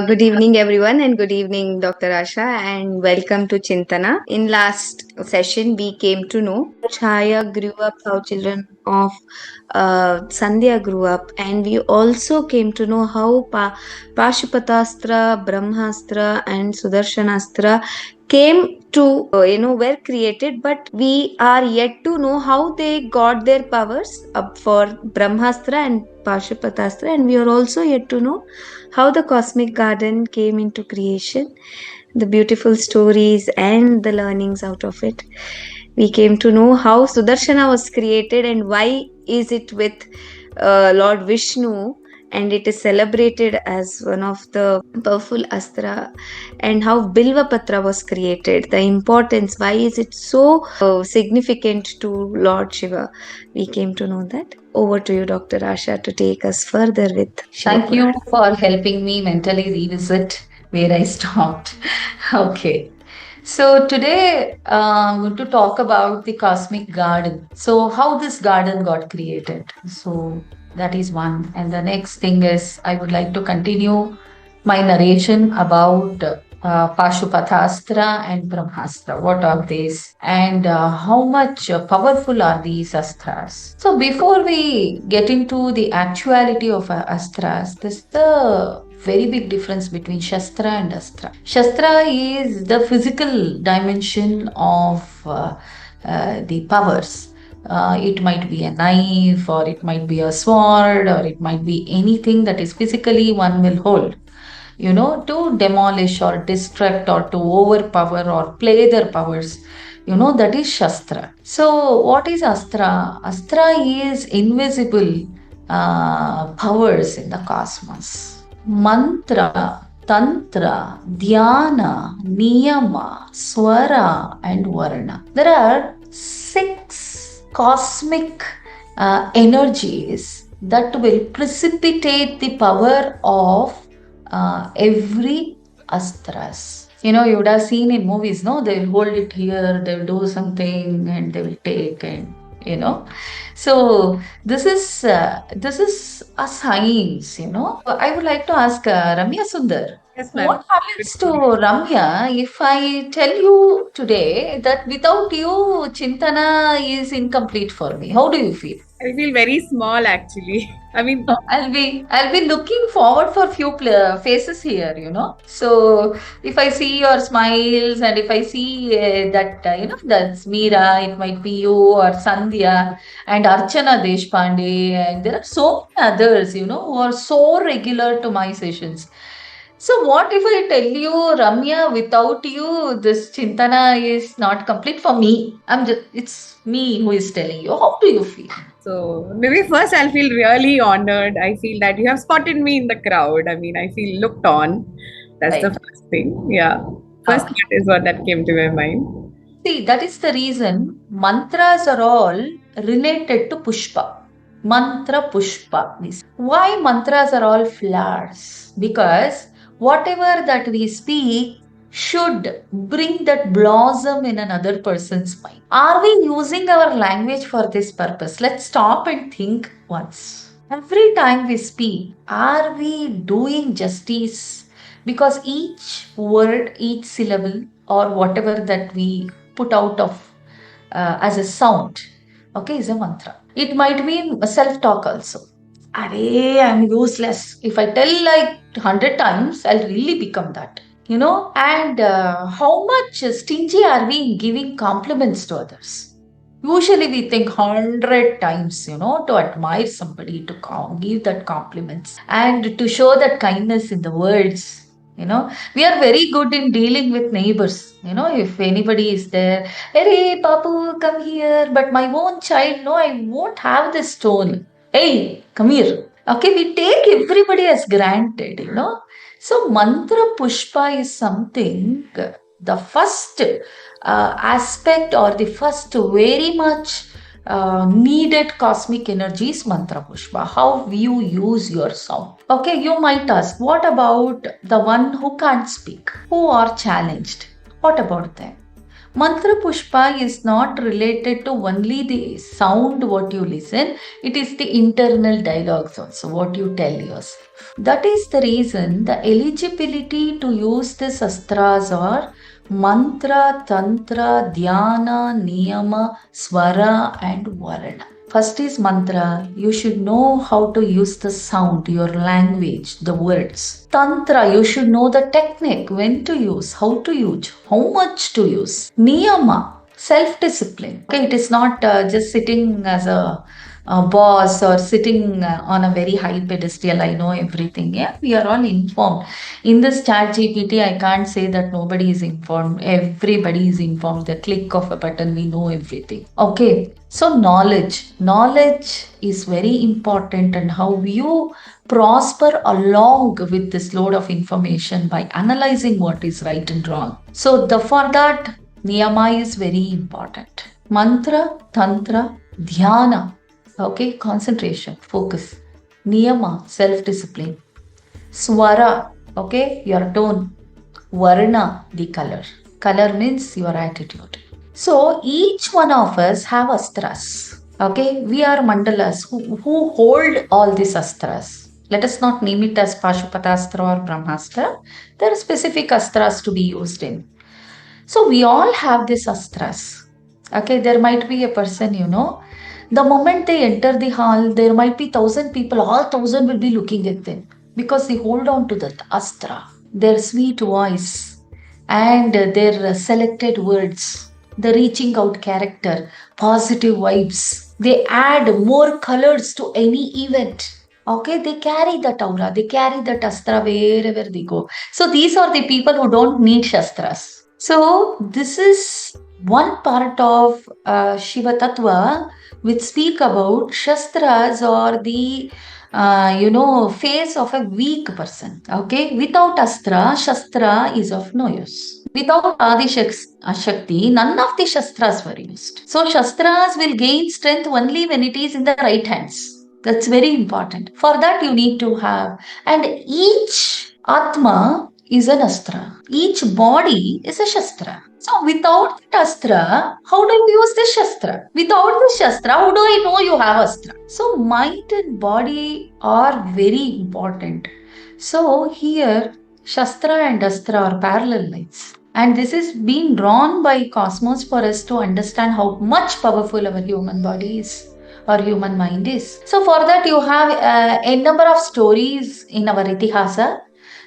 Good evening, everyone, and good evening, Dr. Asha, and welcome to Chinthana. In last session, we came to know Chaya grew up, how children of Sandhya grew up, and we also came to know how Pashupatastra, Brahmastra, and Sudarshanastra came to were created, but we are yet to know how they got their powers up for Brahmastra and Pashupatastra, and we are also yet to know how the cosmic garden came into creation, the beautiful stories and the learnings out of it. We came to know how Sudarshana was created and why is it with Lord Vishnu, and it is celebrated as one of the powerful astra, and how Bilva Patra was created, the importance, why is it so significant to Lord Shiva. We came to know that. Over to you, Dr. Asha, to take us further with Shiva Thank you Purana. for helping me mentally revisit where I stopped. Okay. So today I'm going to talk about the cosmic garden. So how this garden got created. So that is one. And the next thing is I would like to continue my narration about Pashupathastra and Brahmastra. What are these? And how much powerful are these astras? So before we get into the actuality of astras, there's the very big difference between Shastra and Astra. Shastra is the physical dimension of the powers. It might be a knife, or it might be a sword, or it might be anything that is physically one will hold, to demolish or destruct or to overpower or play their powers. That is Shastra. So, what is Astra? Astra is invisible powers in the cosmos. Mantra, Tantra, Dhyana, Niyama, Swara, and Varna. There are six cosmic energies that will precipitate the power of every astras. You would have seen in movies, no? They will hold it here, they will do something, and they will take, and you know. So this is a science. I would like to ask Ramya Sundar. Yes, ma'am. What happens to Ramya if I tell you today that without you, Chintana is incomplete for me? How do you feel? I feel very small actually. I mean, I'll be looking forward for few faces here. So if I see your smiles, and if I see that that's Meera, it might be you or Sandhya and Archana Deshpande, and there are so many others, who are so regular to my sessions. So what if I tell you, Ramya, without you, this Chintana is not complete for me. It's me who is telling you. How do you feel? so maybe first I'll feel really honored. I feel that you have spotted me in the crowd. I mean, I feel looked on. That's the Right. first thing. Yeah. First Okay. thought is what that came to my mind. See, that is the reason mantras are all related to Pushpa. Mantra Pushpa. Why mantras are all flowers? Because whatever that we speak should bring that blossom in another person's mind. Are we using our language for this purpose? Let's stop and think once. Every time we speak, are we doing justice? Because each word, each syllable, or whatever that we put out of as a sound, okay, is a mantra. It might be a self-talk also. Arey, I'm useless. If I tell like 100 times, I'll really become that. And how much stingy are we in giving compliments to others? Usually we think 100 times, to admire somebody, to give that compliments and to show that kindness in the words. We are very good in dealing with neighbors. If anybody is there, hey, Papu, come here. But my own child, no, I won't have this tone. Hey, come here. Okay, we take everybody as granted. So, mantra pushpa is something, the first aspect, or the first very much needed cosmic energy is mantra pushpa. How you use your sound. Okay, you might ask, what about the one who can't speak, who are challenged? What about them? Mantra Pushpa is not related to only the sound what you listen, it is the internal dialogues also, what you tell yourself. That is the reason the eligibility to use these astras are mantra, tantra, dhyana, niyama, swara, and varana. First is mantra. You should know how to use the sound, your language, the words. Tantra, you should know the technique, when to use, how to use, how much to use. Niyama, self discipline. Okay, it is not just sitting as a boss or sitting on a very high pedestal. I know everything. Yeah, we are all informed. In this chat GPT, I can't say that nobody is informed. Everybody is informed. The click of a button, we know everything. Okay, so knowledge is very important, and how you prosper along with this load of information by analyzing what is right and wrong. So the for that niyama is very important. Mantra, tantra, dhyana. Okay, concentration, focus. Niyama, self discipline. Swara, okay, your tone. Varna, the color. Color means your attitude. So each one of us have astras. Okay, we are mandalas who hold all these astras. Let us not name it as Pashupatastra or Brahmastra. There are specific astras to be used in. So we all have these astras. Okay, there might be a person, the moment they enter the hall, there might be 1,000 people, all 1,000 will be looking at them because they hold on to that astra, their sweet voice, and their selected words, the reaching out character, positive vibes. They add more colors to any event. Okay, they carry that aura, they carry that astra wherever they go. So these are the people who don't need shastras. So this is one part of Shiva Tattva which speak about shastras or the face of a weak person. Okay, without astra, shastra is of no use. Without Adi Shakti, none of the shastras were used. So shastras will gain strength only when it is in the right hands. That's very important. For that you need to have, and each Atma is an astra. Each body is a shastra. So without that astra, how do you use this shastra? Without the shastra, how do I know you have astra? So mind and body are very important. So here, shastra and astra are parallel lines. And this is being drawn by cosmos for us to understand how much powerful our human body is, or human mind is. So for that you have a number of stories in our Itihasa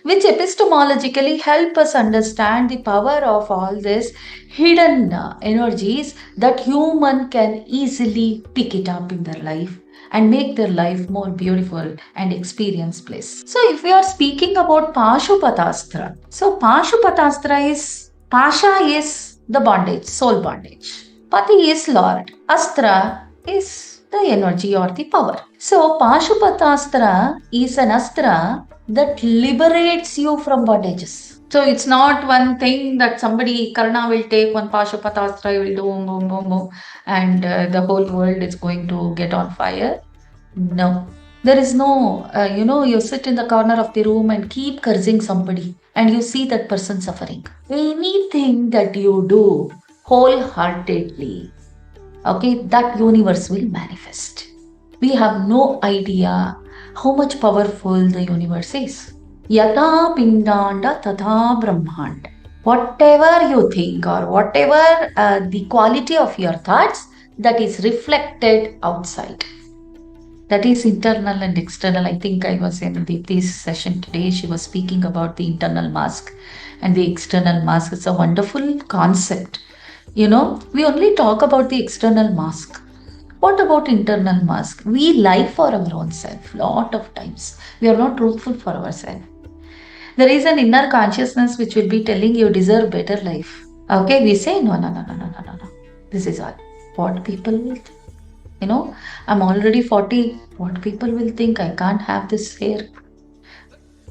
which epistemologically help us understand the power of all these hidden energies that human can easily pick it up in their life and make their life more beautiful and experience bliss. So if we are speaking about Pashupatastra, so Pashupatastra is, Pasha is the bondage, soul bondage. Pati is Lord. Astra is the energy or the power. So Pashupatastra is an astra that liberates you from bondages. So it's not one thing that somebody, Karna will take one Pashupatastra, will do boom, boom, boom, boom, and the whole world is going to get on fire. No. There is no, you sit in the corner of the room and keep cursing somebody and you see that person suffering. Anything that you do wholeheartedly, okay, that universe will manifest. We have no idea how much powerful the universe is. Yata pindanda tata brahmanda. Whatever you think or whatever the quality of your thoughts, that is reflected outside. That is internal and external. I think I was in Deepti's session today. She was speaking about the internal mask and the external mask. It's a wonderful concept. We only talk about the external mask. What about internal mask? We lie for our own self lot of times. We are not truthful for ourselves. There is an inner consciousness which will be telling you deserve better life. Okay, we say no. This is all. What people will think. I'm already 40. What people will think? I can't have this hair.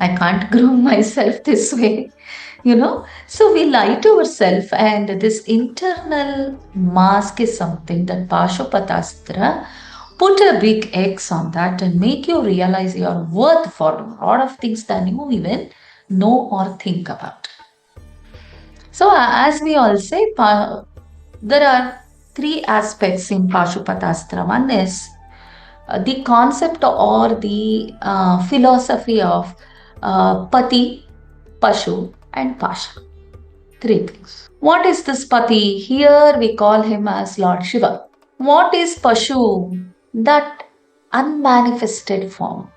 I can't groom myself this way. So we lie to ourselves, and this internal mask is something that Pashupatastra put a big X on that and make you realize your worth for a lot of things than you even know or think about. So, as we all say, there are three aspects in Pashupatastra. One is the concept or the philosophy of Pati, Pashu, and Pasha. Three things. What is this Pati? Here we call him as Lord Shiva. What is Pashu? That unmanifested form,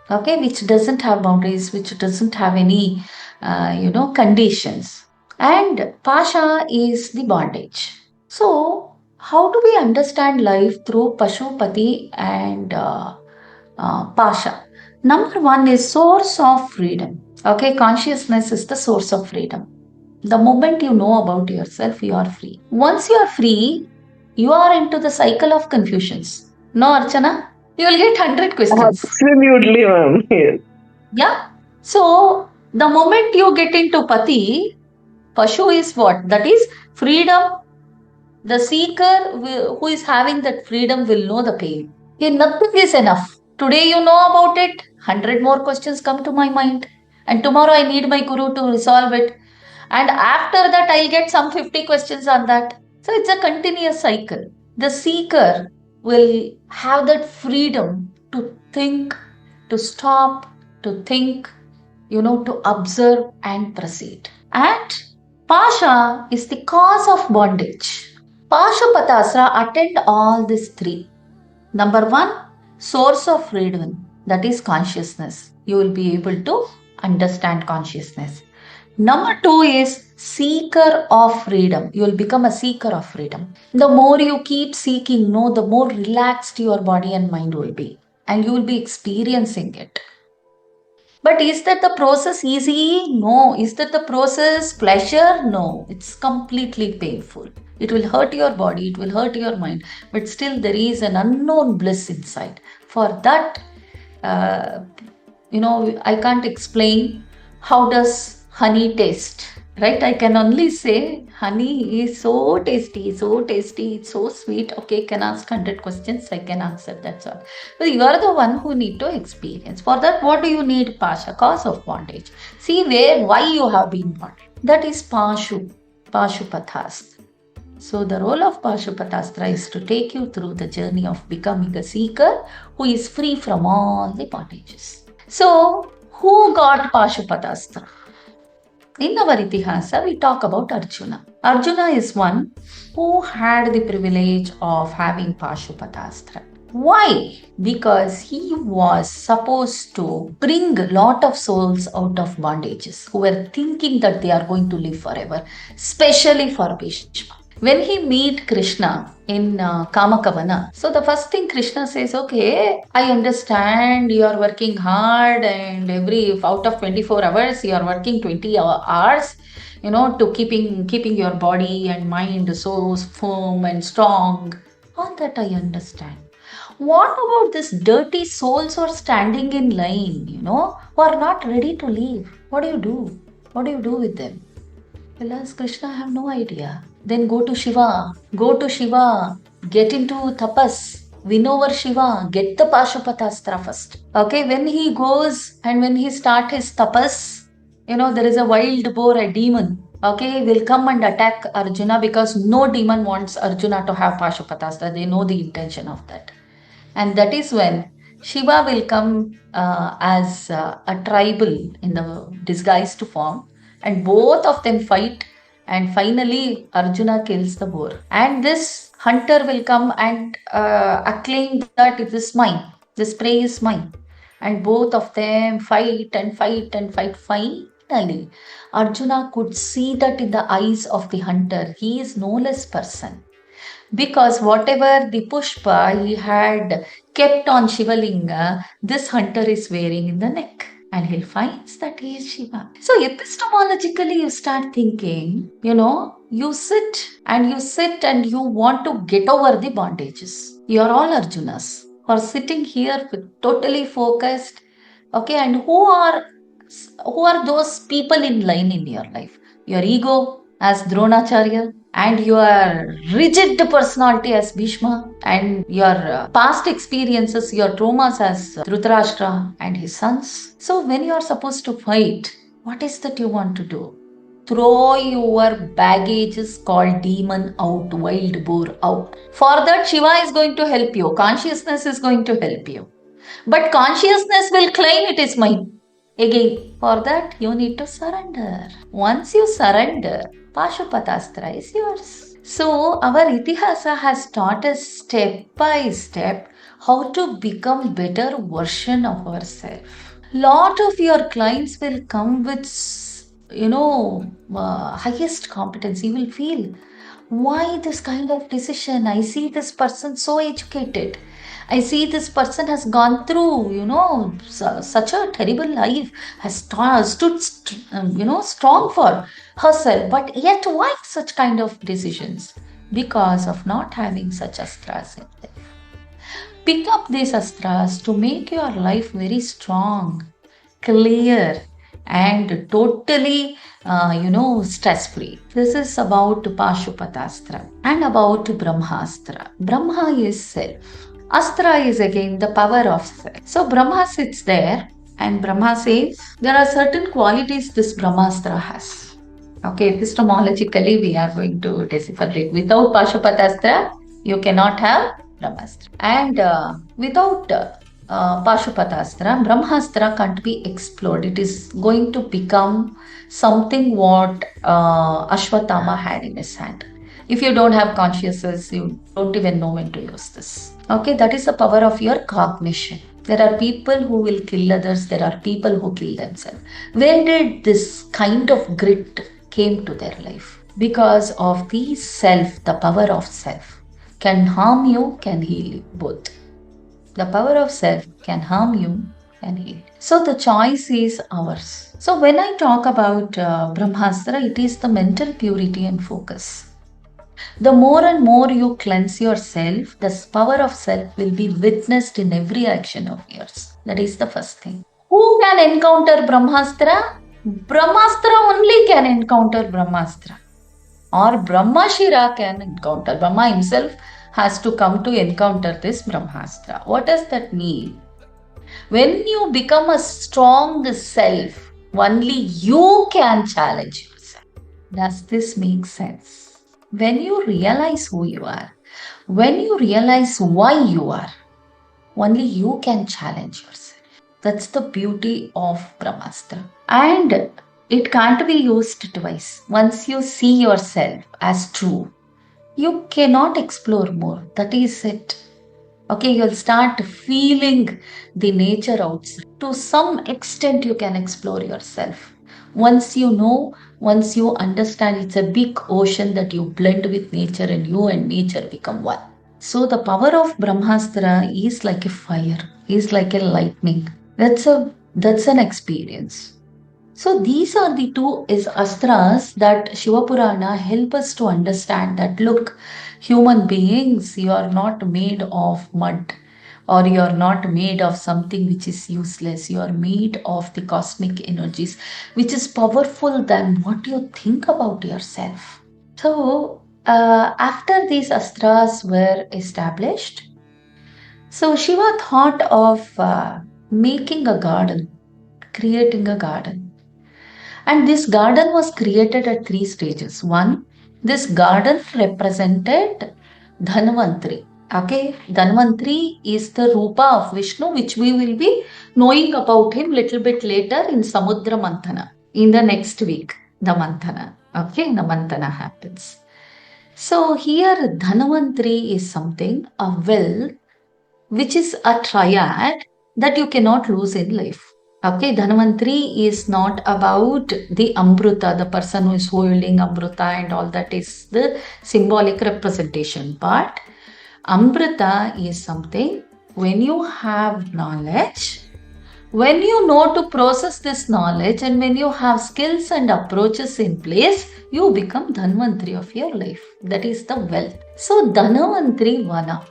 okay, which doesn't have boundaries, which doesn't have any, conditions. And Pasha is the bondage. So, how do we understand life through Pashupati and Pasha? Number one is source of freedom. Okay, consciousness is the source of freedom. The moment you know about yourself, you are free. Once you are free, you are into the cycle of confusions. No, Archana? You will get 100 questions. Absolutely, ma'am. Yes. Yeah. So, the moment you get into Pati, Pashu is what? That is freedom. The seeker who is having that freedom will know the pain. Okay, nothing is enough. Today you know about it, 100 more questions come to my mind. And tomorrow I need my guru to resolve it. And after that, I'll get some 50 questions on that. So it's a continuous cycle. The seeker will have that freedom to think, to stop, to think, to observe and proceed. And Pasha is the cause of bondage. Pashupatasra attend all these three. Number one, source of freedom, that is consciousness. You will be able to understand consciousness. Number two is seeker of freedom. You will become a seeker of freedom. The more you keep seeking, no, the more relaxed your body and mind will be, and you will be experiencing it. But is that the process easy? No. Is that the process pleasure? No. It's completely painful. It will hurt your body, it will hurt your mind, but still there is an unknown bliss inside. For that, uh, I can't explain how does honey taste, right? I can only say honey is so tasty, it's so sweet. Okay, can ask 100 questions, I can answer, that's all. But you are the one who need to experience. For that, what do you need? Pasha, cause of bondage. See why you have been bonded. That is Pashupathastra. So the role of Pashupatastra is to take you through the journey of becoming a seeker who is free from all the bondages. So, who got Pashupatastra? In our Itihasa, we talk about Arjuna. Arjuna is one who had the privilege of having Pashupatastra. Why? Because he was supposed to bring a lot of souls out of bondages who were thinking that they are going to live forever, especially for Bhishma. When he meet Krishna in Kamakavana, so the first thing Krishna says, okay, I understand you are working hard and every out of 24 hours you are working 20 hours, to keeping your body and mind so firm and strong. All that I understand. What about these dirty souls who are standing in line, who are not ready to leave? What do you do? What do you do with them? Well, as Krishna, I have no idea. Then go to Shiva. Go to Shiva. Get into tapas. Win over Shiva. Get the Pashupatastra first. Okay, when he goes and when he start his tapas, there is a wild boar, a demon. Okay, will come and attack Arjuna because no demon wants Arjuna to have Pashupatastra. They know the intention of that. And that is when Shiva will come as a tribal in the disguised form, and both of them fight, and finally Arjuna kills the boar. And this hunter will come and acclaim that it is mine, this prey is mine. And both of them fight and fight and fight. Finally, Arjuna could see that in the eyes of the hunter, he is no less person, because whatever the pushpa he had kept on Shivalinga, this hunter is wearing in the neck. And he finds that he is Shiva. So epistemologically, you start thinking, you sit and you want to get over the bondages. You are all Arjunas who are sitting here totally focused. Okay, and who are those people in line in your life? Your ego as Dronacharya, and your rigid personality as Bhishma, and your past experiences, your traumas as Dhritarashtra and his sons. So when you are supposed to fight, what is that you want to do? throw your baggages called demon out, wild boar out. For that, Shiva is going to help you. Consciousness is going to help you. But consciousness will claim it is mine. Again, for that, you need to surrender. Once you surrender, Pashupatastra is yours. So, our Itihasa has taught us step by step how to become better version of ourselves. Lot of your clients will come with highest competence. You will feel, why this kind of decision? I see this person so educated. I see this person has gone through, such a terrible life, has stood, strong for herself. But yet, why such kind of decisions? Because of not having such astras in life. Pick up these astras to make your life very strong, clear, and totally, stress free. This is about Pashupatastra and about Brahmastra. Brahma is self. Astra is again the power of self. So Brahma sits there and Brahma says there are certain qualities this Brahmastra has. Okay, epistemologically we are going to decipher it. Without Pashupatastra, you cannot have Brahmastra. And without Pashupatastra, Brahmastra can't be explored. It is going to become something what Ashwatthama had in his hand. If you don't have consciousness, you don't even know when to use this. Okay, that is the power of your cognition. There are people who will kill others. There are people who kill themselves. When did this kind of grit came to their life? Because of the self, the power of self can harm you, can heal you, both. The power of self can harm you and heal. So the choice is ours. So when I talk about Brahmastra, it is the mental purity and focus. The more and more you cleanse yourself, the power of self will be witnessed in every action of yours. That is the first thing. Who can encounter Brahmastra? Brahmastra only can encounter Brahmastra. Or Brahmashira can encounter. Brahma himself has to come to encounter this Brahmastra. What does that mean? When you become a strong self, only you can challenge yourself. Does this make sense? When you realize who you are, when you realize why you are, only you can challenge yourself. That's the beauty of Brahmastra. And it can't be used twice. Once you see yourself as true, you cannot explore more. That is it. Okay, you'll start feeling the nature outside. To some extent, you can explore yourself. Once you know, once you understand, it's a big ocean that you blend with nature and you and nature become one. So the power of Brahmastra is like a fire, is like a lightning. That's an experience. So these are the two astras that Shiva Purana help us to understand that look, human beings, you are not made of mud or you are not made of something which is useless. You are made of the cosmic energies which is powerful than what you think about yourself. So after these astras were established, so Shiva thought of making a garden, creating a garden. And this garden was created at 3 stages. One, this garden represented Dhanvantri. Okay, Dhanvantri is the Rupa of Vishnu, which we will be knowing about him little bit later in Samudra Manthana. In the next week, the Manthana. Okay, the Manthana happens. So here Dhanvantri is something, a well, which is a triad that you cannot lose in life. Okay, Dhanvantri is not about the Amruta, the person who is holding Amruta and all that is the symbolic representation. But Amruta is something when you have knowledge, when you know to process this knowledge and when you have skills and approaches in place, you become Dhanvantri of your life. That is the wealth. So Dhanvantri Vana.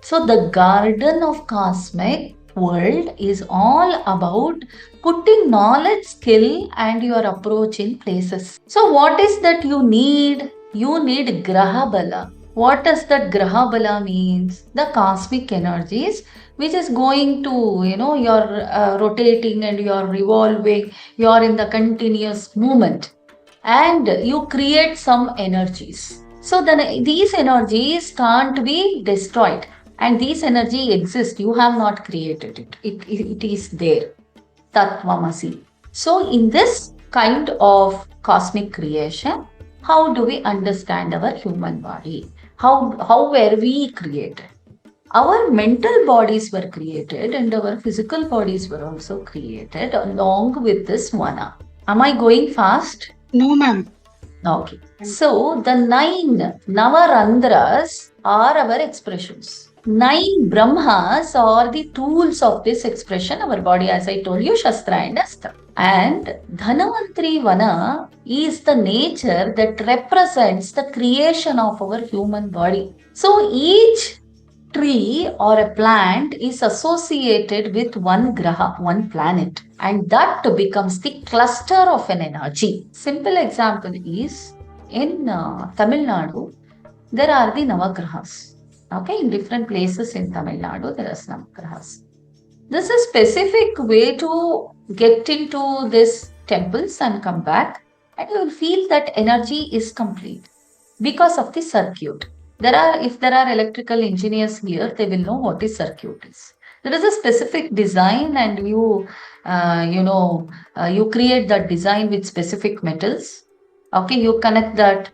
So the garden of cosmic world is all about putting knowledge, skill and your approach in places. So what is that you need? You need Graha Bala. What does that Graha Bala means? The cosmic energies which is going to, you're rotating and you're revolving, you're in the continuous movement. and you create some energies. So then these energies can't be destroyed, and these energy exists. You have not created it. It is there. Tattvamasi. So in this kind of cosmic creation, how do we understand our human body? How were we created? Our mental bodies were created and our physical bodies were also created along with this Vana. Am I going fast? No, ma'am. Okay. So the 9 Navarandras are our expressions. 9 Brahmas are the tools of this expression, our body, as I told you, Shastra and Astra. And Dhanavantri Vana is the nature that represents the creation of our human body. So each tree or a plant is associated with one graha, one planet, and that becomes the cluster of an energy. Simple example is in Tamil Nadu, there are the Navagrahas. Okay, in different places in Tamil Nadu, there are Navagrahas. This is a specific way to get into these temples and come back, and you will feel that energy is complete because of the circuit. If there are electrical engineers here, they will know what is circuit is. There is a specific design, and you create that design with specific metals. Okay, you connect that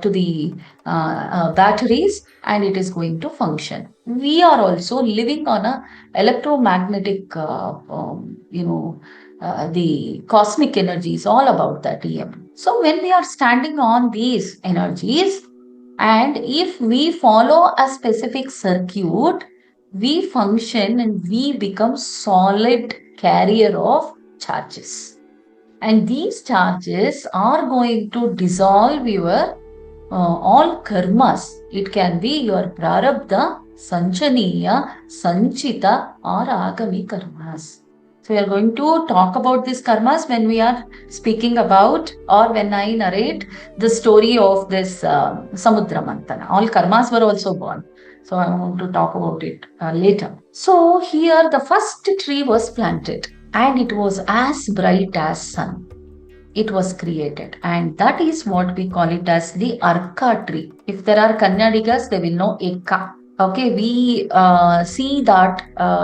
to the batteries, and it is going to function. We are also living on a electromagnetic, the cosmic energy is all about that EM. So when we are standing on these energies, and if we follow a specific circuit, we function and we become solid carrier of charges. And these charges are going to dissolve your all karmas. It can be your prarabdha, sanchaniya, sanchita, or agami karmas. So we are going to talk about these karmas when we are speaking about, or when I narrate the story of this Samudra Mantana. All karmas were also born. So I want to talk about it later. So here the first tree was planted, and it was as bright as sun. It was created, and that is what we call it as the Arka tree. If there are Kannadigas, they will know Eka. Okay, we see that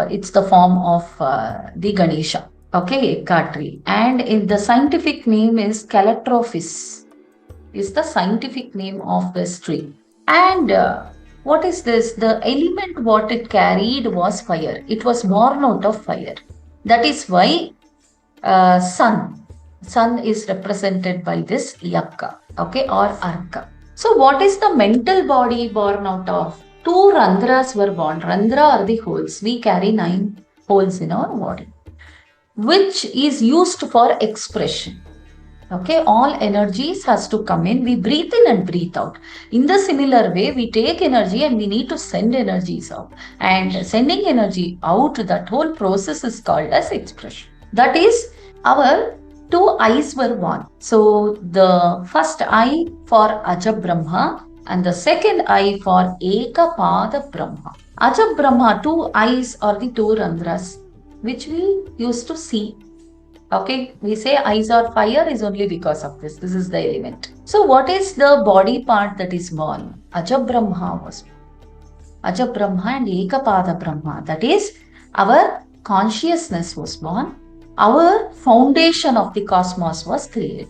it's the form of the Ganesha. Okay, Eka tree. And in the scientific name is Calotropis, is the scientific name of this tree. And what is this? The element what it carried was fire. It was born out of fire. That is why sun is represented by this yakka, okay, or arka. So what is the mental body born out of? 2 randras were born. Randra are the holes. We carry 9 holes in our body, which is used for expression. Okay, all energies has to come in. We breathe in and breathe out. In the similar way, we take energy and we need to send energies out. And sending energy out, that whole process is called as expression. That is, our 2 eyes were born. So the first eye for Aja Brahma and the second eye for Ekapada Brahma. Aja Brahma, 2 eyes are the 2 randras which we used to see. Okay, we say eyes are fire is only because of this. This is the element. So what is the body part that is born? Aja Brahma was born. Aja Brahma and Ekapada Brahma. That is, our consciousness was born. Our foundation of the cosmos was created.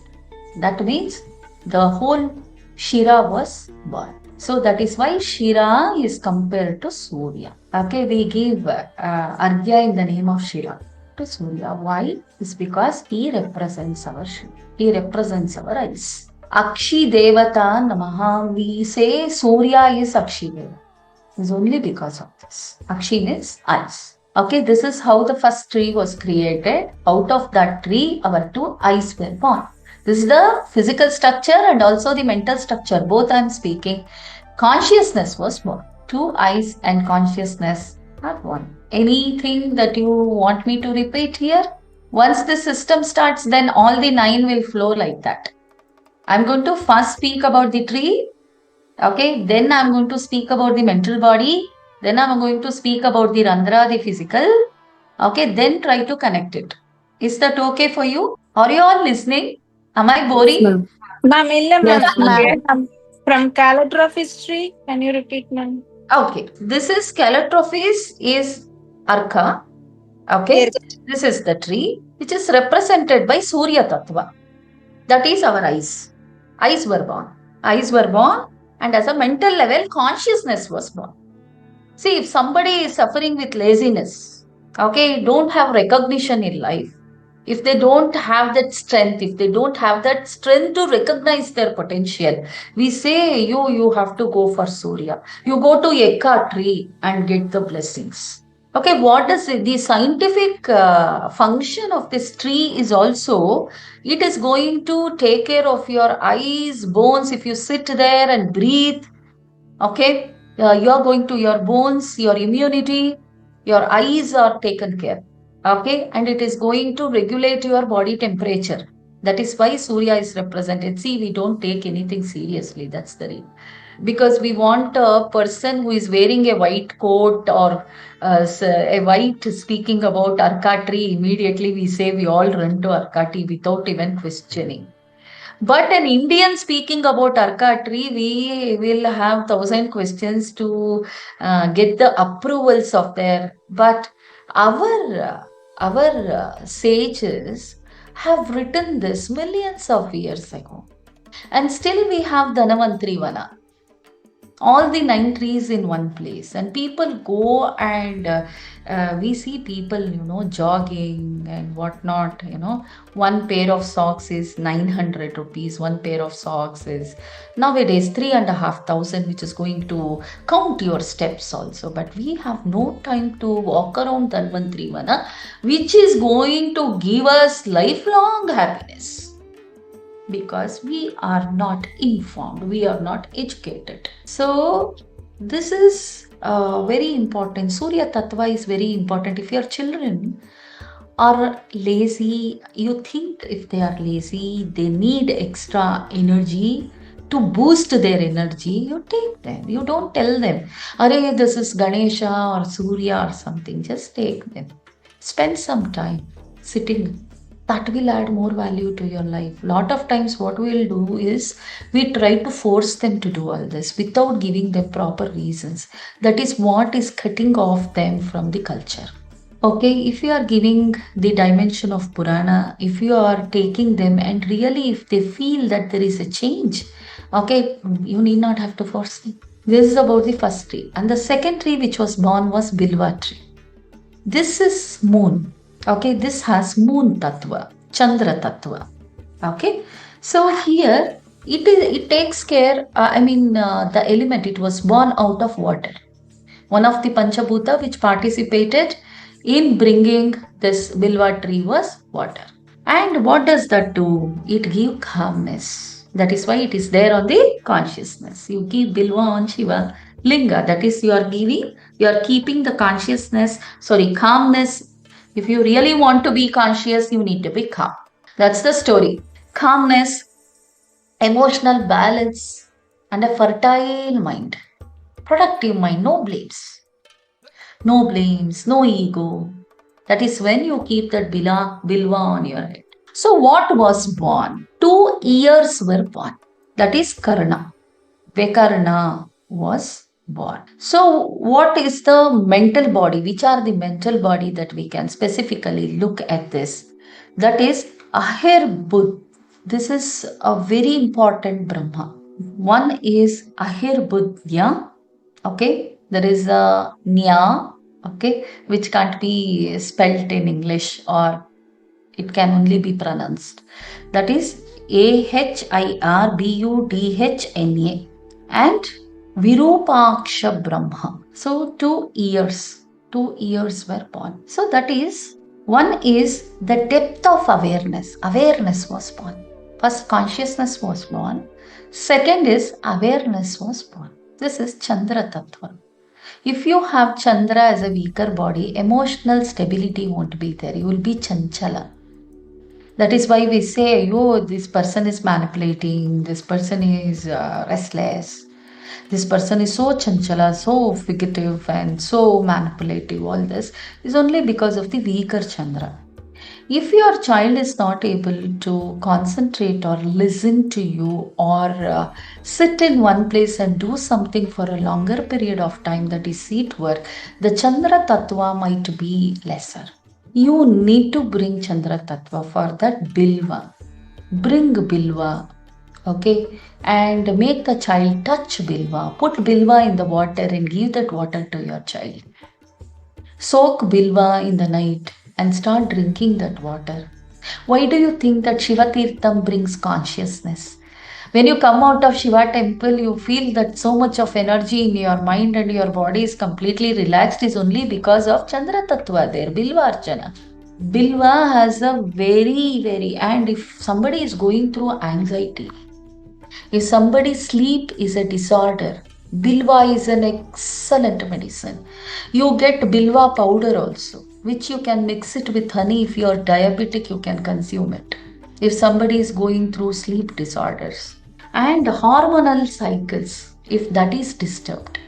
That means the whole Shira was born. So that is why Shira is compared to Surya. Okay, we give Arghya in the name of Shira to Surya. Why? It's because he represents our Shiva. He represents our eyes. Akshi Devata Namaha. We say Surya is Akshi Deva. It's only because of this. Akshi means eyes. Okay, this is how the first tree was created. Out of that tree, our 2 eyes were born. This is the physical structure and also the mental structure. Both I am speaking. Consciousness was born. 2 eyes and consciousness are one. Anything that you want me to repeat here? Once the system starts, then all the 9 will flow like that. I'm going to first speak about the tree. Okay, then I'm going to speak about the mental body. Then I'm going to speak about the Randra, the physical. Okay, then try to connect it. Is that okay for you? Are you all listening? Am I boring? Yes, ma'am. Ma'am, illa ma'am. Yes, Again, ma'am. from calligraphy, can you repeat, ma'am? Okay, this is Calotrophes is Arka. Okay, this is the tree which is represented by Surya Tattva. That is our eyes. Eyes were born. Eyes were born, and as a mental level, consciousness was born. See, if somebody is suffering with laziness, okay, don't have recognition in life, if they don't have that strength, if they don't have that strength to recognize their potential, we say, you have to go for Surya. You go to Ekka tree and get the blessings. Okay, what is it? The scientific function of this tree is also, it is going to take care of your eyes, bones. If you sit there and breathe, okay, you are going to your bones, your immunity, your eyes are taken care, okay, and it is going to regulate your body temperature. That is why Surya is represented. See, we don't take anything seriously, that's the reason, because we want a person who is wearing a white coat or a white, speaking about Arkatri, immediately we say we all run to Arkati without even questioning. But an Indian speaking about Arka tree, we will have thousand questions to get the approvals of there. But our sages have written this millions of years ago, and still we have Dhanavantri Vana, all the 9 trees in one place, and people go and we see people, jogging and whatnot. One pair of socks is 900 rupees, one pair of socks is nowadays 3,500, which is going to count your steps also. But we have no time to walk around Dhanvantri Vana, which is going to give us lifelong happiness, because we are not informed, we are not educated. So, this is very important. Surya Tattva is very important. If your children are lazy, you think if they are lazy, they need extra energy to boost their energy, you take them. You don't tell them, Arey, this is Ganesha or Surya or something. Just take them. Spend some time sitting. That will add more value to your life. Lot of times what we will do is we try to force them to do all this without giving them proper reasons. That is what is cutting off them from the culture. Okay, if you are giving the dimension of Purana, if you are taking them and really if they feel that there is a change, okay, you need not have to force them. This is about the first tree. And the second tree which was born was Bilva tree. This is moon. Okay, this has moon tattva, Chandra tattva. Okay, so here it takes care. The element, it was born out of water. One of the Panchabhuta which participated in bringing this Bilva tree was water. And what does that do? It gives calmness. That is why it is there on the consciousness. You give Bilva on Shiva Linga. That is, you are keeping the calmness. If you really want to be conscious, you need to be calm. That's the story. Calmness, emotional balance, and a fertile mind. Productive mind, no blames, no ego. That is when you keep that bilva on your head. So what was born? 2 ears were born. That is Karna. Vekarna was born. So what is the mental body? Which are the mental body that we can specifically look at this? That is Ahirbud. This is a very important Brahma. One is Ahirbudya. Okay, there is a Nya, okay, which can't be spelt in English, or it can only be pronounced. That is Ahirbudhna and Virupaksha Brahma. So 2 ears were born. So that is, one is the depth of awareness. Awareness was born. First, consciousness was born. Second is awareness was born. This is Chandra Tattva. If you have Chandra as a weaker body, emotional stability won't be there. You will be Chanchala. That is why we say, this person is manipulating, this person is restless, this person is so Chanchala, so fugitive and so manipulative. All this is only because of the weaker Chandra. If your child is not able to concentrate or listen to you or sit in one place and do something for a longer period of time, that is seat work, the Chandra Tattva might be lesser. You need to bring Chandra Tattva for that Bilva. Bring Bilva, okay, and make the child touch Bilva. Put Bilva in the water and give that water to your child. Soak Bilva in the night and start drinking that water. Why do you think that Shiva Tirtham brings consciousness? When you come out of Shiva temple, you feel that so much of energy in your mind and your body is completely relaxed is only because of Chandra Tattva there, Bilva Archana. Bilva has a and if somebody is going through anxiety, if somebody's sleep is a disorder, Bilva is an excellent medicine. You get Bilva powder also, which you can mix it with honey. If you are diabetic, you can consume it. If somebody is going through sleep disorders and hormonal cycles, if that is disturbed,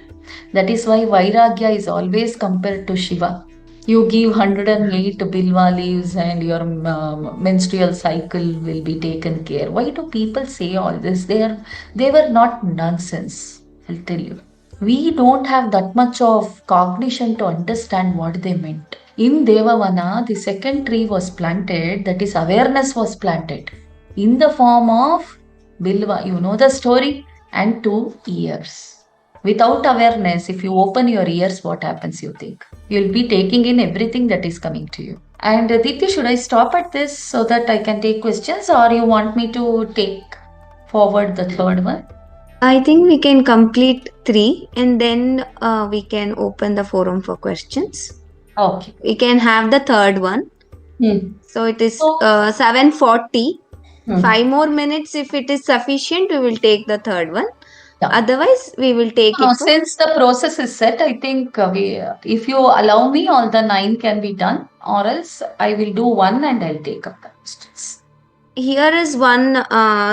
that is why Vairagya is always compared to Shiva. You give 108 bilva leaves and your menstrual cycle will be taken care. Why do people say all this? They were not nonsense, I'll tell you. We don't have that much of cognition to understand what they meant. In Devavana, the second tree was planted, that is, awareness was planted in the form of bilva. You know the story? And 2 ears. Without awareness, if you open your ears, what happens, you think? You'll be taking in everything that is coming to you. And Diti, should I stop at this so that I can take questions, or you want me to take forward the third one? I think we can complete 3 and then we can open the forum for questions. Okay. We can have the third one. So it is 7:40. 5 more minutes. If it is sufficient, we will take the third one. Yeah. Otherwise, we will take No, it for. since the process is set, I think if you allow me, all the 9 can be done, or else I will do one and I'll take up the questions. Here is one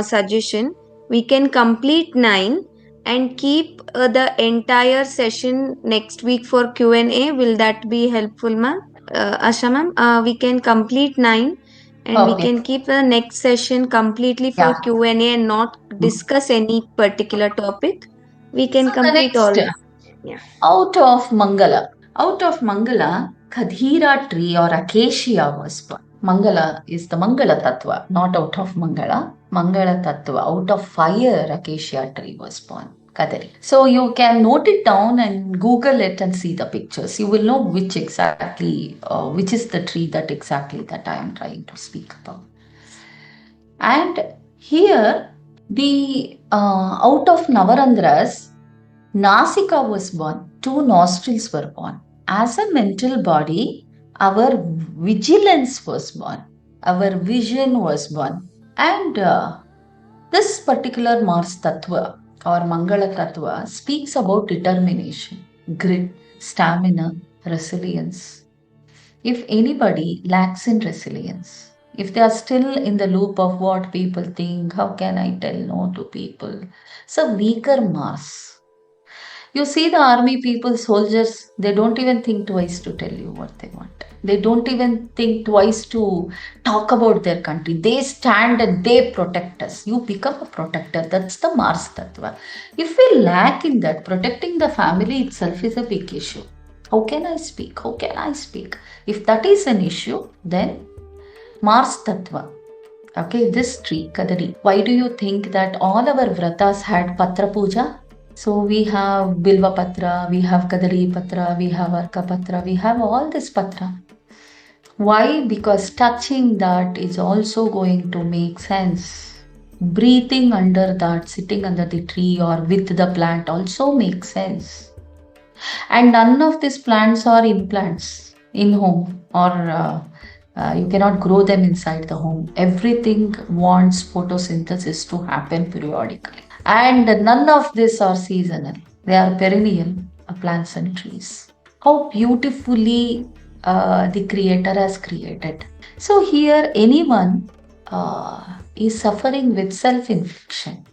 suggestion. We can complete 9 and keep the entire session next week for Q&A. Will that be helpful, ma'am? Asha ma'am, we can complete 9 and we can keep the next session completely for Yeah. Q&A and not discuss any particular topic. We can So the complete all. next, Yeah. Out of Mangala, Kadhira tree or acacia was born. Mangala is the Mangala Tattva, not out of Mangala. Mangala Tattva, out of fire, acacia tree was born. Kadari. So you can note it down and Google it and see the pictures. You will know which is the tree that I am trying to speak about. And here, the out of Navarandras, Nasika was born. 2 nostrils were born. As a mental body, our vigilance was born. Our vision was born. And this particular Mars Tattva or Mangala Tattva speaks about determination, grit, stamina, resilience. If anybody lacks in resilience, if they are still in the loop of what people think, how can I tell no to people? It's a weaker Mars. You see the army people, soldiers, they don't even think twice to tell you what they want. They don't even think twice to talk about their country. They stand and they protect us. You become a protector. That's the Mars Tattva. If we lack in that, protecting the family itself is a big issue. How can I speak? How can I speak? If that is an issue, then Mars Tattva. Okay, this tree, Kadari. Why do you think that all our vratas had Patra Puja? So we have Bilva Patra, we have Kadari Patra, we have Arka Patra, we have all this Patra. Why? Because touching that is also going to make sense. Breathing under that, sitting under the tree or with the plant also makes sense. And none of these plants are implants in home or you cannot grow them inside the home. Everything wants photosynthesis to happen periodically. And none of these are seasonal. They are perennial plants and trees. How beautifully the Creator has created. So here anyone is suffering with self-infliction,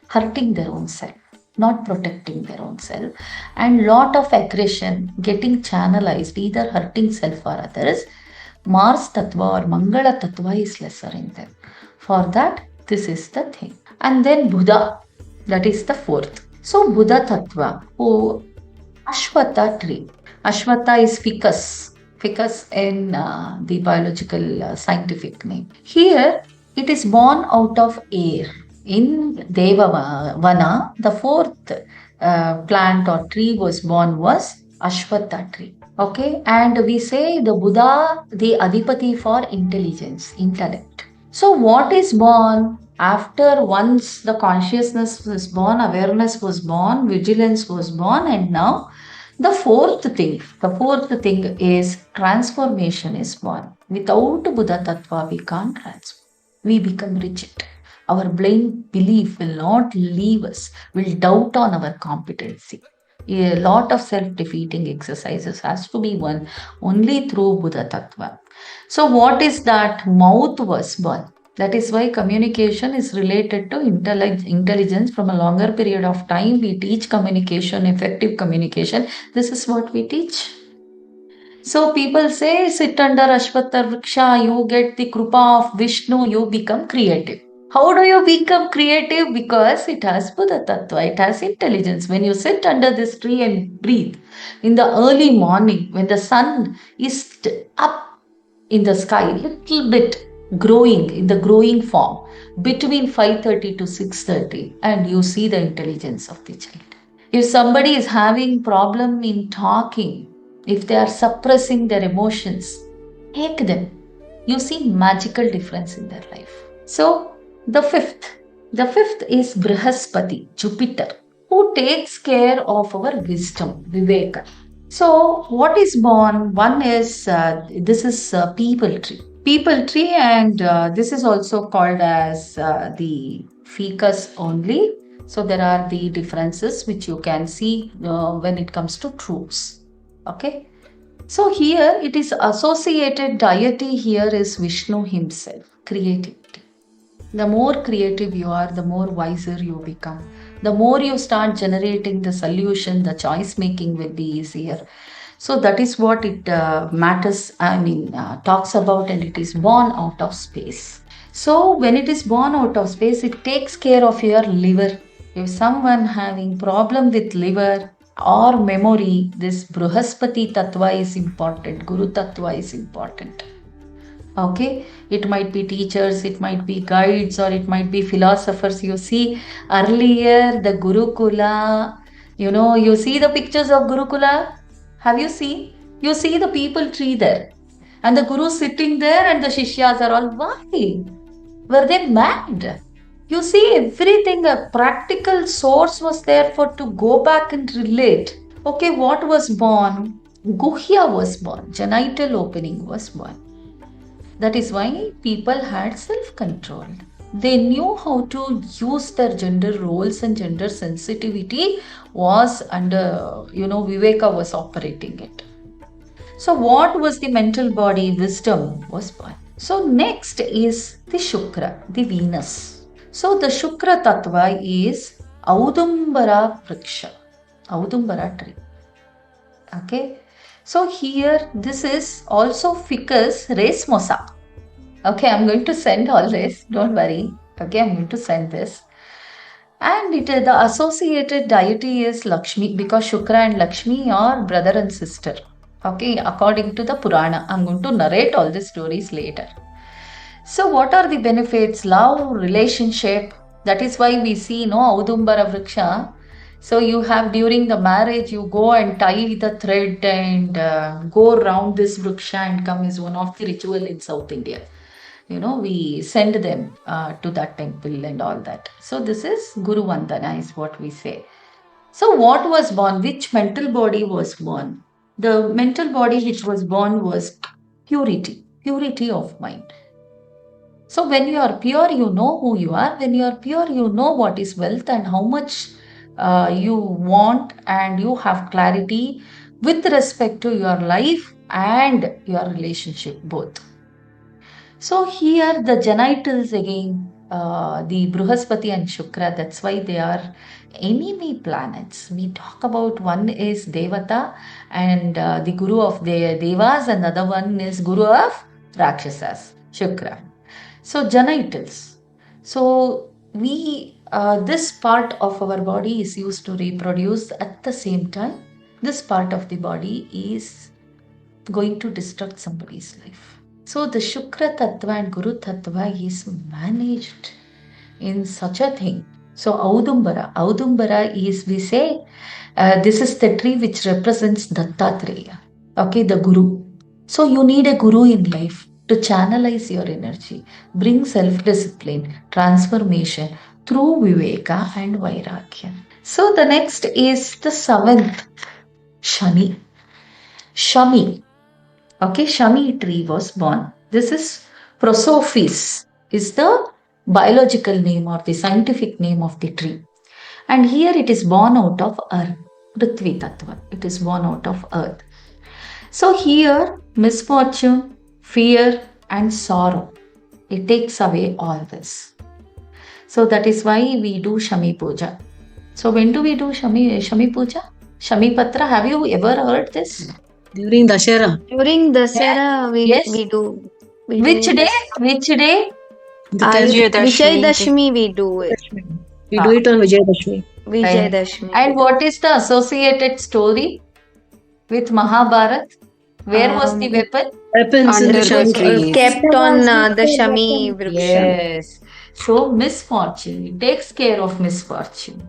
hurting their own self, not protecting their own self, and lot of aggression getting channelized, either hurting self or others, Mars Tattva or Mangala Tattva is lesser in them. For that, this is the thing. And then Buddha, that is the fourth. So Buddha Tattva, Ashwatha tree. Ashwatha is ficus. Ficus in the biological scientific name. Here, it is born out of air. In Devavana, the fourth plant or tree was Ashwatha tree. Okay, and we say the Buddha, the Adipati for intelligence, intellect. So, what is born after once the consciousness was born, awareness was born, vigilance was born, and now the fourth thing is transformation is born. Without Buddha Tattva, we can't transform. We become rigid. Our blind belief will not leave us, will doubt on our competency. A lot of self-defeating exercises has to be won only through Buddha Tattva. So what is that? Mouth was born. That is why communication is related to intelligence. From a longer period of time, we teach communication, effective communication. This is what we teach. So people say, sit under Ashwatthar Vriksha, you get the Krupa of Vishnu, you become creative. How do you become creative? Because it has Buddha Tattva, it has intelligence. When you sit under this tree and breathe, in the early morning, when the sun is up in the sky, little bit growing in the growing form, between 5:30 to 6:30, and you see the intelligence of the child. If somebody is having problem in talking, if they are suppressing their emotions, take them. You see magical difference in their life. So the fifth is Brihaspati, Jupiter, who takes care of our wisdom, Viveka. So what is born? One is this is people tree. People tree, and this is also called as the ficus only. So there are the differences which you can see when it comes to truths. Okay. So here it is associated deity here is Vishnu himself, creativity. The more creative you are, the more wiser you become. The more you start generating the solution, the choice making will be easier. So that is what it matters, talks about, and it is born out of space. So when it is born out of space, it takes care of your liver. If someone having problem with liver or memory, this Bruhaspati Tattva is important, Guru Tattva is important. Okay, it might be teachers, it might be guides, or it might be philosophers. You see, earlier the Gurukula, you see the pictures of Gurukula. Have you seen? You see the people tree there, and the Guru sitting there, and the Shishyas are all, why? Were they mad? You see, everything, a practical source was there for to go back and relate. Okay, what was born? Guhya was born, genital opening was born. That is why people had self control. They knew how to use their gender roles, and gender sensitivity was under, Viveka was operating it. So, what was the mental body? Wisdom was born. So, next is the Shukra, the Venus. So, the Shukra Tattva is Audumbara Vriksha, Audumbara tree. Okay. So here, this is also ficus racemosa. Okay, I'm going to send all this. Don't worry. Okay, I'm going to send this. And the associated deity is Lakshmi, because Shukra and Lakshmi are brother and sister. Okay, according to the Purana. I'm going to narrate all the stories later. So what are the benefits? Love, relationship. That is why we see Audumbara Vriksha. So you have during the marriage, you go and tie the thread and go around this vriksha and come is one of the ritual in South India. We send them to that temple and all that. So this is Guru Vandana is what we say. So what was born? Which mental body was born? The mental body which was born was purity of mind. So when you are pure, you know who you are. When you are pure, you know what is wealth and how much you want, and you have clarity with respect to your life and your relationship both. So here the genitals again, the Bruhaspati and Shukra, that's why they are enemy planets. We talk about one is Devata and the Guru of the Devas, and the other one is Guru of Rakshasas, Shukra. So genitals. So this part of our body is used to reproduce. At the same time, this part of the body is going to destruct somebody's life. So the Shukra Tattva and Guru Tattva is managed in such a thing. So Audumbara is, we say, this is the tree which represents Dattatreya, okay, the Guru. So you need a Guru in life to channelize your energy, bring self-discipline, transformation through Viveka and Vairagya. So the next is the seventh, Shani. Shami. Okay, Shami tree was born. This is Prosopis, is the biological name or the scientific name of the tree. And here it is born out of earth, Prithvi Tattva. It is born out of earth. So here, misfortune, fear, and sorrow, it takes away all this. So that is why we do Shami Puja. So when do we do Shami Puja? Shami Patra, have you ever heard this? During Dashera. During Dasara, Yes. we do. We Which do day? Which day? The Vijayadashmi we do it. We do it on Vijayadashmi. Vijayadashmi. And what is the associated story with Mahabharat? Where was the weapon? Weapons in Under the the Shami tree. Kept on the Shami Vriksham. Yes. So misfortune, it takes care of misfortune.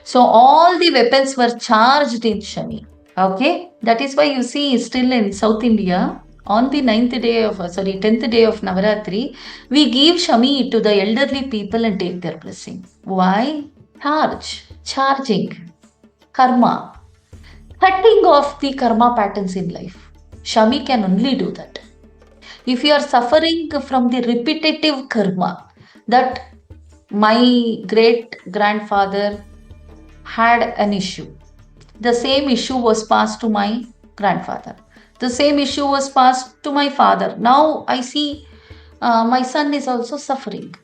So all the weapons were charged in Shami. Okay, that is why you see still in South India on the 10th day of Navaratri, we give Shami to the elderly people and take their blessing. Why? Charging, karma, cutting off the karma patterns in life. Shami can only do that. If you are suffering from the repetitive karma that my great grandfather had an issue, the same issue was passed to my grandfather, the same issue was passed to my father. Now I see my son is also suffering.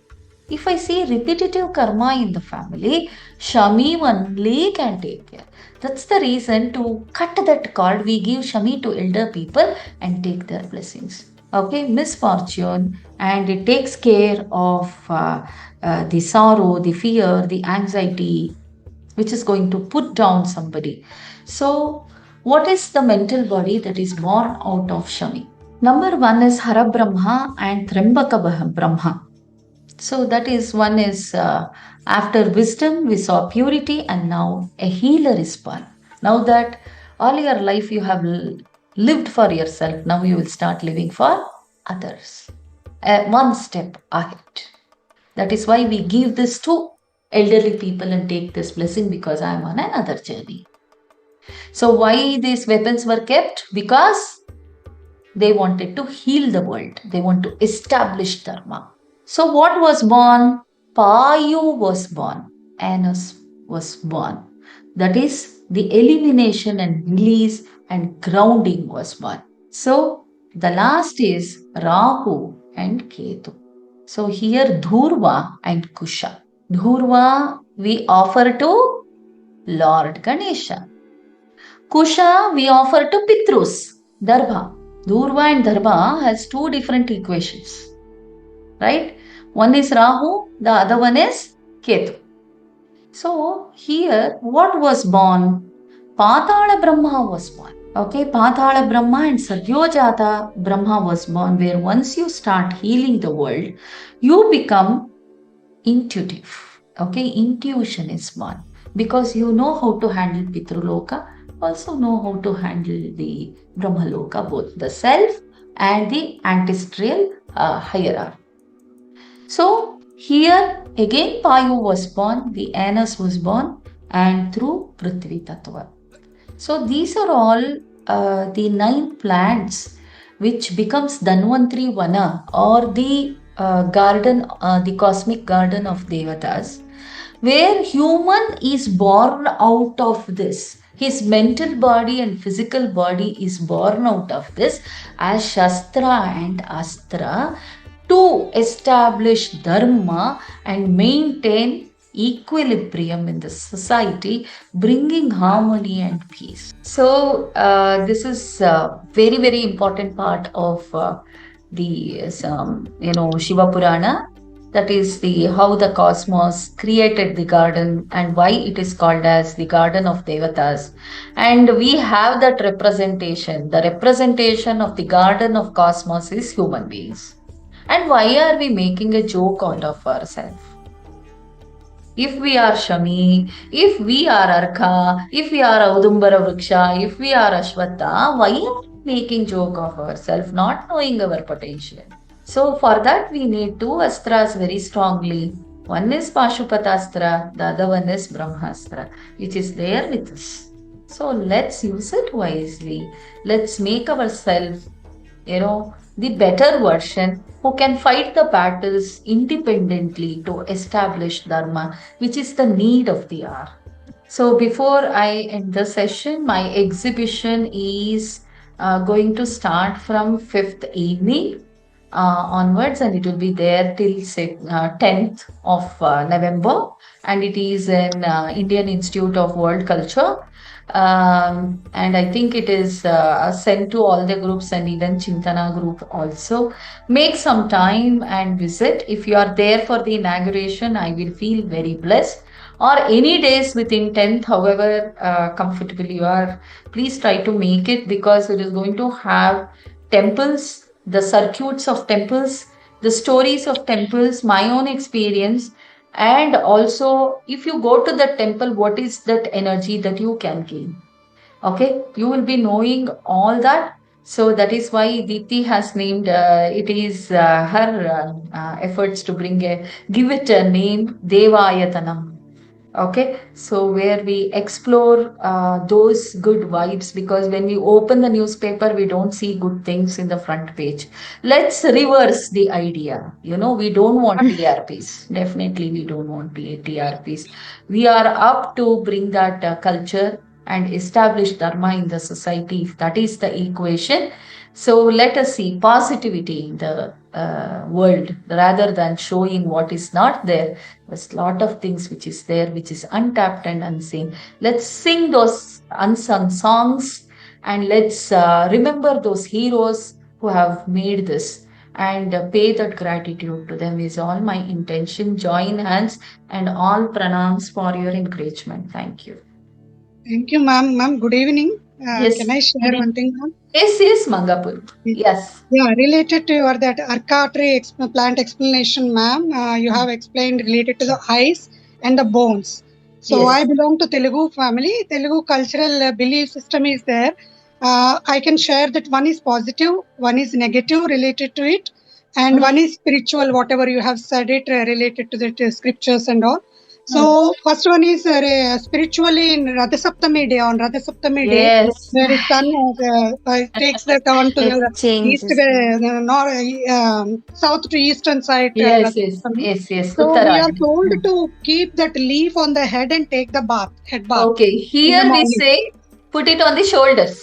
If I see repetitive karma in the family, Shami only can take care. That's the reason to cut that cord. We give Shami to elder people and take their blessings. Okay, misfortune, and it takes care of the sorrow, the fear, the anxiety, which is going to put down somebody. So, what is the mental body that is born out of Shami? Number one is Hara Brahma and Trimbaka Brahma. So that is one is after wisdom we saw purity, and now a healer is born. Now that all your life you have lived for yourself, now you will start living for others. One step ahead. That is why we give this to elderly people and take this blessing, because I am on another journey. So why these weapons were kept? Because they wanted to heal the world. They want to establish dharma. So what was born? Payu was born. Anus was born. That is the elimination and release and grounding was born. So the last is Rahu and Ketu. So here Dhurva and Kusha. Dhurva we offer to Lord Ganesha. Kusha we offer to Pitrus, Darbha. Dhurva and Darbha has two different equations. Right? One is Rahu, the other one is Ketu. So here what was born? Patala Brahma was born. Okay, Patala Brahma and Saryojata Brahma was born, where once you start healing the world, you become intuitive. Okay, intuition is born, because you know how to handle Pitruloka, also know how to handle the Brahmaloka, both the self and the ancestral hierarchy. So here again Payu was born, the anus was born, and through Prithvi Tattva. So these are all the 9 plants which becomes Dhanvantri Vana, or the garden, the cosmic garden of Devatas, where human is born out of this. His mental body and physical body is born out of this as Shastra and Astra to establish Dharma and maintain equilibrium in the society, bringing harmony and peace. So this is a very, very important part of the Shiva Purana. That is the how the cosmos created the garden and why it is called as the garden of Devatas. And we have that representation. The representation of the garden of cosmos is human beings. And why are we making a joke out of ourselves? If we are Shami, if we are Arka, if we are Audumbara Vriksha, if we are Ashwatha, why are we making joke of ourselves, not knowing our potential? So for that we need two astras very strongly. One is Pashupatastra, the other one is Brahmastra, which is there with us. So let's use it wisely. Let's make ourselves, the better version who can fight the battles independently to establish Dharma, which is the need of the hour. So before I end the session, my exhibition is going to start from 5th evening onwards, and it will be there till say 10th of November, and it is in Indian Institute of World Culture. And I think it is sent to all the groups and even Chinthana group also. Make some time and visit. If you are there for the inauguration, I will feel very blessed. Or any days within 10th, however comfortable you are, please try to make it, because it is going to have temples, the circuits of temples, the stories of temples, my own experience, and also if you go to the temple, what is that energy that you can gain? Okay, you will be knowing all that. So that is why Deepthi has named it is her efforts to give it a name, Devayatanam. Okay, so where we explore those good vibes, because when we open the newspaper, we don't see good things in the front page. Let's reverse the idea. We don't want TRPs. Definitely, we don't want TRPs. We are up to bring that culture and establish Dharma in the society, if that is the equation. So let us see positivity in the world rather than showing what is not there. There's a lot of things which is there, which is untapped and unseen. Let's sing those unsung songs, and let's remember those heroes who have made this, and pay that gratitude to them is all my intention. Join hands and all pranams for your encouragement. Thank you. Thank you, ma'am. Ma'am, good evening. Yes. Can I share one thing, ma'am? Yes, Mangapur. Yes. Yeah, related to your that arca tree plant explanation, ma'am. You have explained related to the eyes and the bones. So Yes. I belong to Telugu family. Telugu cultural belief system is there. I can share that one is positive, one is negative related to it, and one is spiritual, whatever you have said it related to the scriptures and all. So first one is spiritually in Radha Saptami day. On Radha Saptami day, Yes. where the sun takes the turn to the It changes. east, south to eastern side. Yes, Radha yes, Saptami. yes, yes. So we are Uttarayana. told to keep that leaf on the head and take the bath, head bath. Okay, in the here we morning. say put it on the shoulders.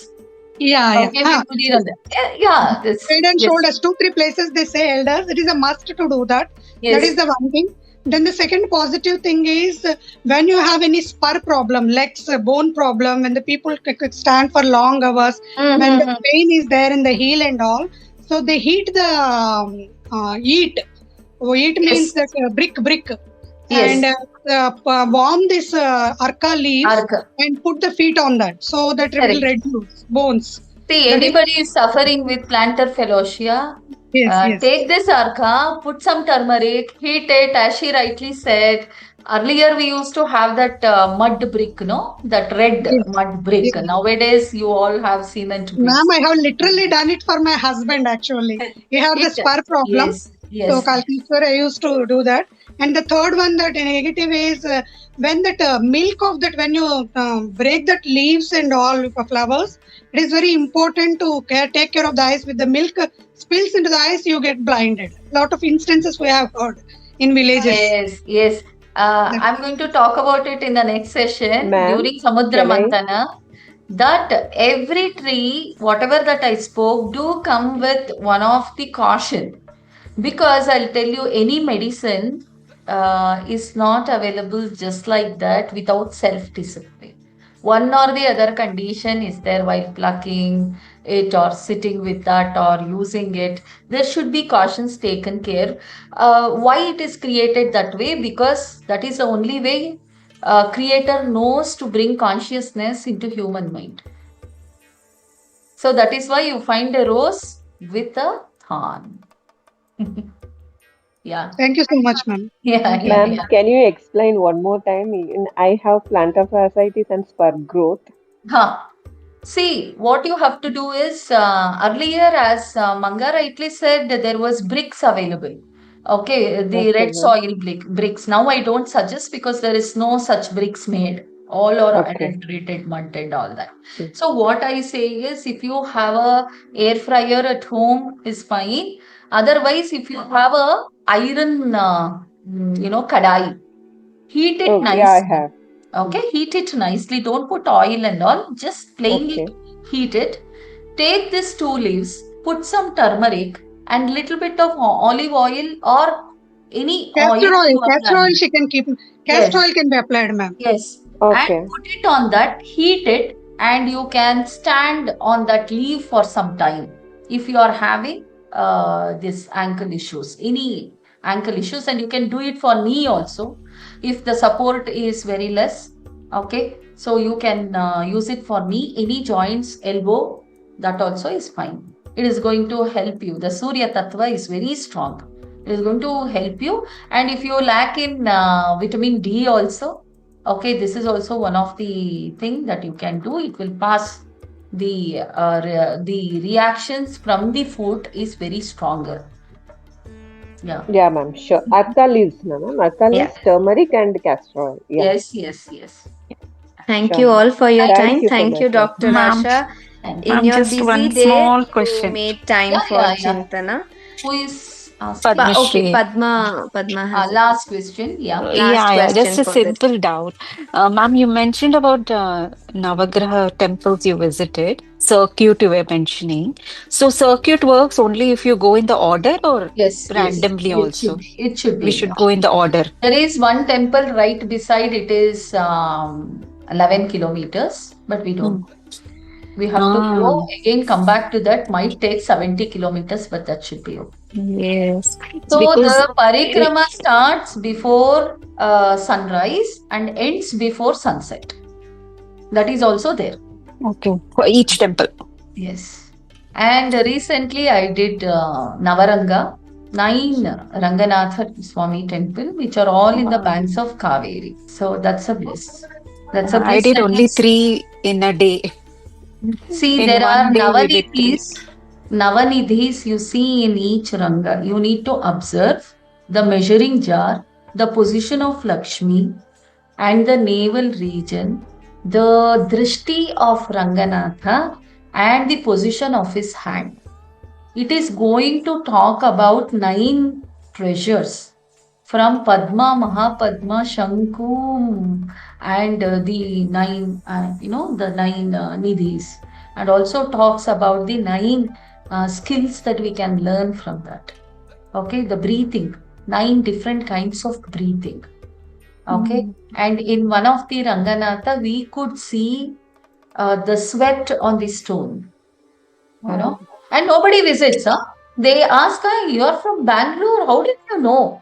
Yeah, Okay, we put it on the this. head and Yes, shoulders, 2-3 places they say elders. It is a must to do that. That is yes. the one thing. Then the second positive thing is when you have any spur problem, legs, bone problem, when the people could stand for long hours, when the pain is there in the heel and all, so they heat the heat. Heat means that brick. Yes. And warm this arca leaves Arka. and put the feet on that, so that it will Correct. reduce bones. See, That is- anybody is suffering with plantar fascia, Yes. take this arka, put some turmeric, heat it, as she rightly said. Earlier, we used to have that mud brick, no? That red Yes. mud brick. Yes. Nowadays, you all have cement bricks. Ma'am, I have literally done it for my husband actually. He had the spur problem. Yes, So yes. Kalkishwar, I used to do that. And the third one, that negative is when that milk of that, when you break that leaves and all flowers, it is very important to take care of the eyes. With the milk spills into the eyes, you get blinded. Lot of instances we have heard in villages. Yes. I'm going to talk about it in the next session Ma'am, during Samudra can I? Mantana. That every tree, whatever that I spoke, do come with one of the caution. Because I'll tell you, any medicine is not available just like that without self-discipline. One or the other condition is there while plucking, it or sitting with that or using it. There should be cautions taken care. Why it is created that way? Because that is the only way creator knows to bring consciousness into human mind. So that is why you find a rose with a thorn. Yeah. Thank you so much, ma'am. Yeah, Thank you. yeah, Ma'am, yeah. can you explain one more time? I have plantar fasciitis and spur growth. Huh. See, what you have to do is earlier, as Manga rightly said, there was bricks available. Okay, the Okay, red ma'am. soil bricks. Now I don't suggest because there is no such bricks made. All are Okay. adulterated mud and all that. Mm. So what I say is, if you have a air fryer at home, is fine. Otherwise, if you have a iron, kadai, heat it Oh, yeah, I nicely. have. Okay, heat it nicely. Don't put oil and all. Just plainly Okay. heat it. Take these 2 leaves, put some turmeric and little bit of olive oil or any oil Castor oil. you are Castor oil planning. she can keep. Castor Yes, oil can be applied, ma'am. yes. And Okay. put it on that, heat it, and you can stand on that leaf for some time. If you are having this ankle issues, any ankle issues, and you can do it for knee also. If the support is very less, okay, so you can use it for knee, any joints, elbow, that also is fine. It is going to help you. The Surya Tattva is very strong. It is going to help you. And if you lack in vitamin D also, okay, this is also one of the thing that you can do. It will pass the reactions from the food is very stronger. Yeah. Yeah, ma'am. Sure. Arka leaves, ma'am. Arka Yeah. leaves, turmeric, and castor oil. Yeah. Yes, yes, yes. Thank Sure, you ma'am. all for your Thank time. Thank you so Thank you, much, ma'am. Dr. Ma'am, Asha. Thank In you. ma'am, your just busy one day, small you question. made time Yeah, for yeah, yeah. Chintana. Who is asking? Okay, Padmashri. Padma has a Last question. Yeah. last Yeah, just question a for the simple doubt. Ma'am, you mentioned about Navagraha temples you visited. Circuit you were mentioning. So circuit works only if you go in the order or Yes, yes. randomly It should also? be. It should We be. should go in the order. There is one temple right beside it is 11 kilometers, but we don't. Hmm. We have to Ah, go again, come back to that. Might take 70 kilometers, but that should be okay. yes. So Because the parikrama starts before sunrise and ends before sunset. That is also there. okay, for each temple. Yes. And recently I did Navaranga, 9 Ranganatha Swami temple, which are all in the Wow. banks of Kaveri. So that's a bliss. That's a I bliss. did And only 3 in a day. see, In there are one day we did 3. Navanidhis you see in each Ranga. You need to observe the measuring jar, the position of Lakshmi, and the navel region, the drishti of Ranganatha, and the position of his hand. It is going to talk about 9 treasures from Padma, Mahapadma, Shanku, and the 9 nidhis, and also talks about the 9 skills that we can learn from that. Okay, the breathing, 9 different kinds of breathing. Okay, Mm. and in one of the Ranganatha, we could see the sweat on the stone, Wow. and nobody visits. Huh? They ask, you're from Bangalore, how did you know?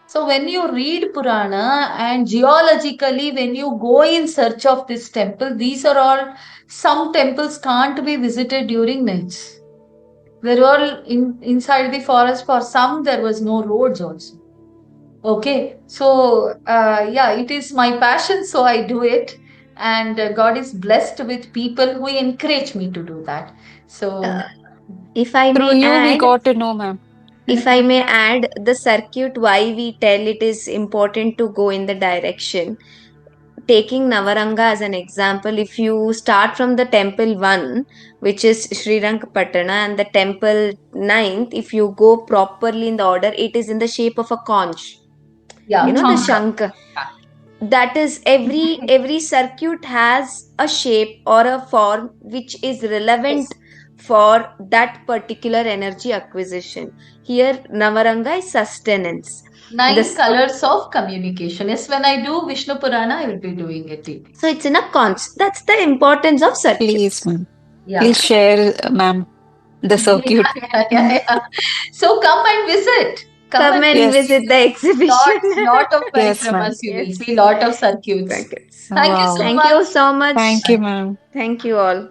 So when you read Purana and geologically, when you go in search of this temple, these are all, some temples can't be visited during nights. They're all inside the forest. For some, there was no roads also. Okay, so yeah, it is my passion, so I do it. And God is blessed with people who encourage me to do that. So, if I Through may you, we add, got to know, ma'am. the circuit, why we tell it is important to go in the direction. Taking Navaranga as an example, if you start from the temple 1, which is Srirangapatana, and the temple 9th, if you go properly in the order, it is in the shape of a conch. yeah, The Chandra. shank. That is, every circuit has a shape or a form which is relevant for that particular energy acquisition. Here, Navaranga is sustenance. Nine This, colors of communication. Yes, when I do Vishnu Purana, I will be doing it. so it's in a conch. That's the importance of circuits. Please, ma'am. Yeah. Please share, ma'am, the circuit. Yeah. So come and visit. Come and Yes. visit the exhibition. Lot of Yes, ma'am. parikramas you will Yes. see, lot of circuits. Circuits. Thank you Wow. so Thank much. you so much. Thank you, ma'am. Thank you all.